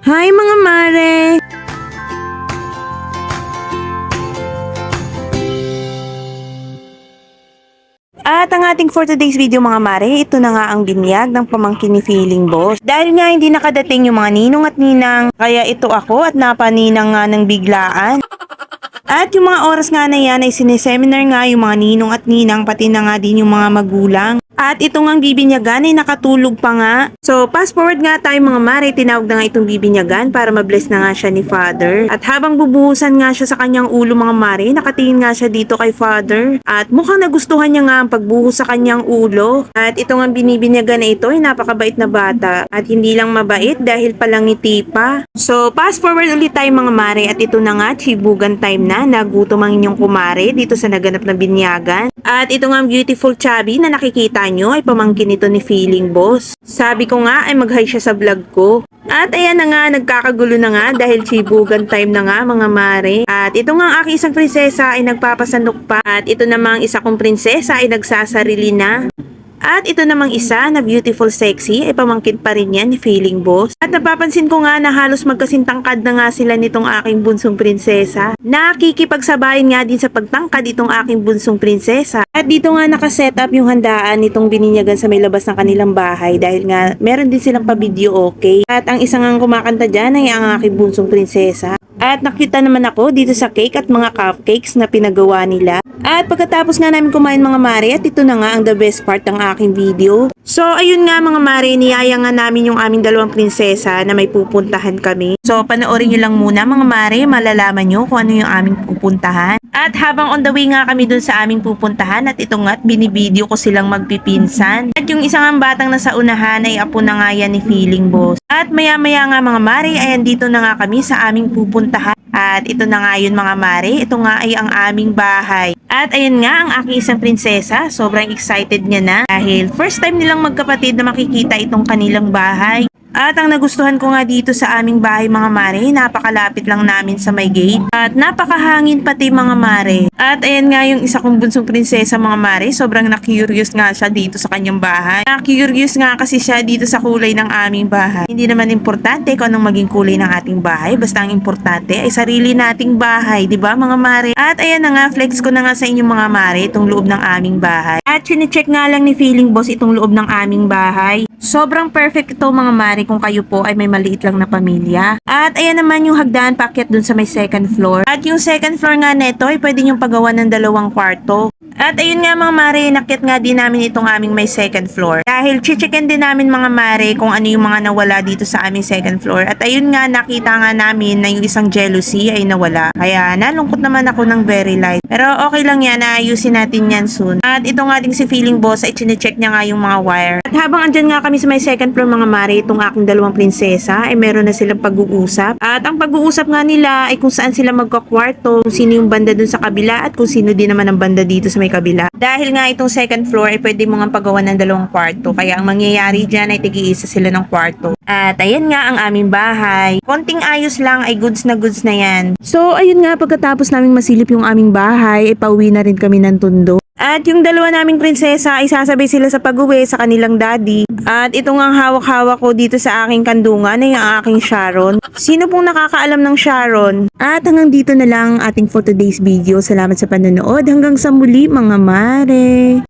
Hi mga mare! At ang ating for today's video mga mare, ito na nga ang binyag ng pamangkin ni Feeling Boss. Dahil nga hindi nakadating yung mga ninong at ninang, kaya ito ako at napaninang nga ng biglaan. At yung mga oras nga na yan ay sineseminar nga yung mga ninong at ninang pati na nga din yung mga magulang. At ito ngang bibinyagan ay nakatulog pa nga. So fast forward nga tayo mga mare, tinawag na nga itong bibinyagan para mabless na nga siya ni Father. At habang bubuhusan nga siya sa kanyang ulo mga mare, nakatingin nga siya dito kay Father. At mukhang nagustuhan niya nga ang pagbuhos sa kanyang ulo. At ito ngang binibinyagan na ito ay napakabait na bata. At hindi lang mabait dahil palangiti pa. So fast forward ulit tayo mga mare at ito na nga, chibugan time na, nagutom ang inyong kumare dito sa naganap na binyagan. At ito nga beautiful chubby na nakikita nyo ay pamangkin ito ni Feeling Boss. Sabi ko nga ay mag-hi siya sa vlog ko. At ayan na nga, nagkakagulo na nga dahil chibugan time na nga mga mare. At ito nga ang aking isang prinsesa ay nagpapasanok pa. At ito namang isa kong prinsesa ay nagsasarili na. At ito namang isa na beautiful sexy ay pamangkin pa rin yan ni Feeling Boss. At napapansin ko nga na halos magkasintangkad na nga sila nitong aking bunsong prinsesa. Nakikipagsabayin nga din sa pagtangkad itong aking bunsong prinsesa. At dito nga nakaset up yung handaan nitong bininyagan sa may labas ng kanilang bahay dahil nga meron din silang pa-video okay. At ang isang nga kumakanta dyan ay ang aking bunsong prinsesa. At nakita naman ako dito sa cake at mga cupcakes na pinagawa nila. At pagkatapos nga namin kumain mga mare, at ito na nga ang the best part ng aking video. So ayun nga mga mare, niyaya nga namin yung aming dalawang prinsesa na may pupuntahan kami. So panoorin nyo lang muna mga mare, malalaman nyo kung ano yung aming pupuntahan. At habang on the way nga kami dun sa aming pupuntahan, at ito nga't binibideo ko silang magpipinsan. At yung isang ang batang nasa unahan ay apo na nga yan ni Feeling Boss. At maya maya nga mga mare, ayan dito na nga kami sa aming pupuntahan. At ito na nga yun mga mare, ito nga ay ang aming bahay. At ayan nga ang aking isang prinsesa, sobrang excited niya na dahil first time nilang magkapatid na makikita itong kanilang bahay. At ang nagustuhan ko nga dito sa aming bahay mga mare, napakalapit lang namin sa may gate. At napakahangin pati mga mare. At ayan nga yung isa kong bunsong prinsesa mga mare, sobrang na-curious nga siya dito sa kanyang bahay. Na-curious nga kasi siya dito sa kulay ng aming bahay. Hindi naman importante kung anong maging kulay ng ating bahay, basta ang importante ay sarili nating bahay, di ba mga mare? At ayan na nga, flex ko na nga sa inyong mga mare itong loob ng aming bahay. At chinecheck nga lang ni Feeling Boss itong loob ng aming bahay. Sobrang perfect ito mga mare kung kayo po ay may maliit lang na pamilya. At ayan naman yung hagdan paakyat dun sa may second floor. At yung second floor nga neto ay pwede yung paggawa ng 2 kwarto. At ayun nga mga mare, nakyat nga din namin itong aming may second floor. Dahil checkin din namin mga mare kung ano yung mga nawala dito sa aming second floor. At ayun nga, nakita nga namin na yung isang jealousy ay nawala. Kaya nalungkot naman ako ng very light. Pero okay lang yan, naayusin natin yan soon. At ito nga ding si Feeling Boss ay chinecheck niya nga yung mga wire. At habang andyan nga kami sa may second floor mga mare, itong aking dalawang prinsesa ay meron na silang pag-uusap. At ang pag-uusap nga nila ay kung saan sila magkakwarto, kung sino yung banda dun sa kabila at kung sino din naman ang banda dito sa may kabila. Dahil nga itong second floor ay pwede mo nga paggawa ng 2 kwarto. Kaya ang mangyayari dyan ay tig-iisa sila ng kwarto. At ayan nga ang aming bahay. Konting ayos lang ay goods na yan. So ayun nga, pagkatapos naming masilip yung aming bahay ay pauwi na rin kami ng Tondo. At yung dalawa naming prinsesa ay sasabay sila sa pag-uwi sa kanilang daddy. At ito nga hawak-hawak ko dito sa aking kandungan ay ang aking Sharon. Sino pong nakakaalam ng Sharon? At hanggang dito na lang ating for today's video. Salamat sa panonood. Hanggang sa muli mga mare!